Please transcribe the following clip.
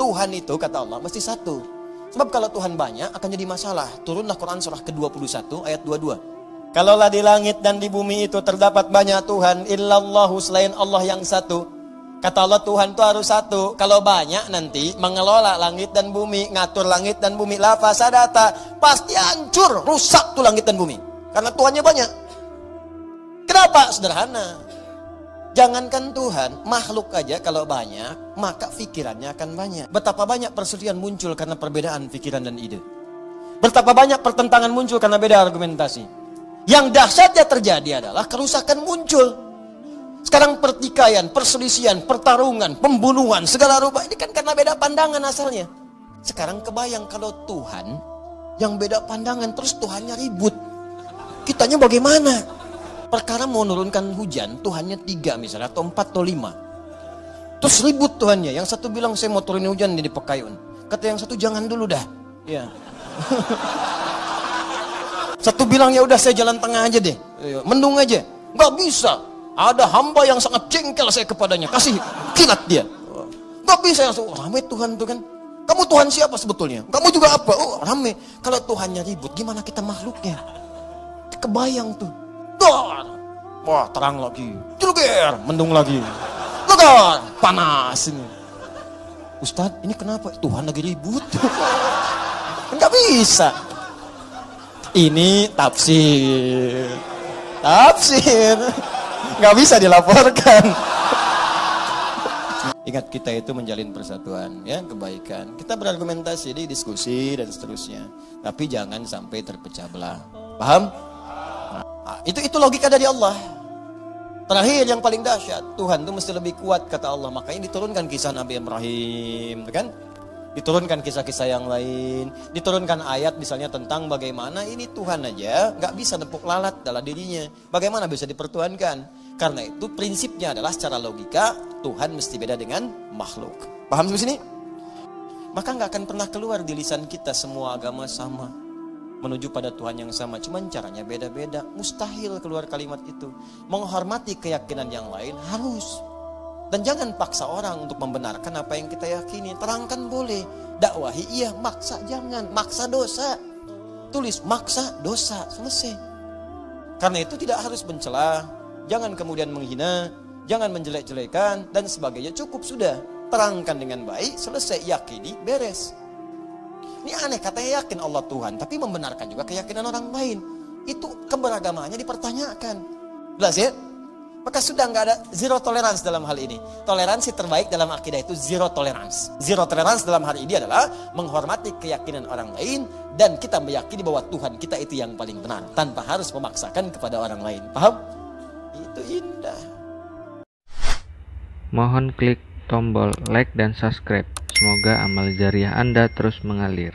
Tuhan itu kata Allah mesti satu. Sebab kalau Tuhan banyak akan jadi masalah. Turunlah Quran surah ke-21 ayat 22. Kalaulah di langit dan di bumi itu terdapat banyak Tuhan, illallahu, selain Allah yang satu. Kata Allah, Tuhan itu harus satu. Kalau banyak nanti mengelola langit dan bumi, ngatur langit dan bumi, la fasadata, pasti hancur, rusak tuh langit dan bumi. Karena Tuhannya banyak. Kenapa? Sederhana. Jangankan Tuhan, makhluk aja kalau banyak, maka pikirannya akan banyak. Betapa banyak perselisihan muncul karena perbedaan pikiran dan ide. Betapa banyak pertentangan muncul karena beda argumentasi. Yang dahsyatnya terjadi adalah kerusakan muncul. Sekarang pertikaian, perselisihan, pertarungan, pembunuhan, segala rupa ini kan karena beda pandangan asalnya. Sekarang kebayang kalau Tuhan yang beda pandangan terus Tuhannya ribut. Kitanya bagaimana? Perkara mau menurunkan hujan, Tuhannya 3 misalnya, atau 4 atau 5. Terus ribut Tuhannya. Yang satu bilang saya mau turunin hujan di Pekayun. Kata yang satu jangan dulu dah. Ya. Satu bilang ya udah saya jalan tengah aja deh. Mendung aja. Nggak bisa. Ada hamba yang sangat jengkel saya kepadanya. Kasih kilat dia. Nggak bisa. Ramai Tuhan tuh kan. Kamu Tuhan siapa sebetulnya? Kamu juga apa? Oh ramai. Kalau Tuhannya ribut, gimana kita makhluknya? Kebayang tuh. Dar. Wah terang lagi. Jeluger. Mendung lagi. Legar. Panas ini. Ustadz ini kenapa? Tuhan lagi ribut. Nggak bisa. Ini tafsir. Tafsir. Nggak bisa dilaporkan. Ingat kita itu menjalin persatuan, ya, kebaikan. Kita berargumentasi, diskusi dan seterusnya. Tapi jangan sampai terpecah belah. Paham? Nah, itu logika dari Allah. Terakhir yang paling dahsyat, Tuhan itu mesti lebih kuat kata Allah. Makanya diturunkan kisah Nabi Ibrahim, kan? Diturunkan kisah-kisah yang lain, diturunkan ayat misalnya tentang bagaimana ini Tuhan aja nggak bisa nepuk lalat dalam dirinya. Bagaimana bisa dipertuhankan? Karena itu prinsipnya adalah secara logika Tuhan mesti beda dengan makhluk. Paham sampai sini? Maka nggak akan pernah keluar di lisan kita semua agama sama, menuju pada Tuhan yang sama. Cuman caranya beda-beda. Mustahil keluar kalimat itu. Menghormati keyakinan yang lain harus. Dan jangan paksa orang untuk membenarkan apa yang kita yakini. Terangkan boleh, dakwahi iya, maksa jangan. Maksa dosa. Tulis maksa dosa, selesai. Karena itu tidak harus mencela, jangan kemudian menghina, jangan menjelek-jelekan dan sebagainya. Cukup sudah, terangkan dengan baik, selesai, yakini, beres. Ini aneh, katanya yakin Allah Tuhan, tapi membenarkan juga keyakinan orang lain. Itu keberagamaannya dipertanyakan. Jelas ya? Maka sudah nggak ada zero tolerance dalam hal ini. Toleransi terbaik dalam akidah itu zero tolerance. Zero tolerance dalam hal ini adalah menghormati keyakinan orang lain dan kita meyakini bahwa Tuhan kita itu yang paling benar tanpa harus memaksakan kepada orang lain. Paham? Itu indah. Mohon klik tombol like dan subscribe. Semoga amal jariah Anda terus mengalir.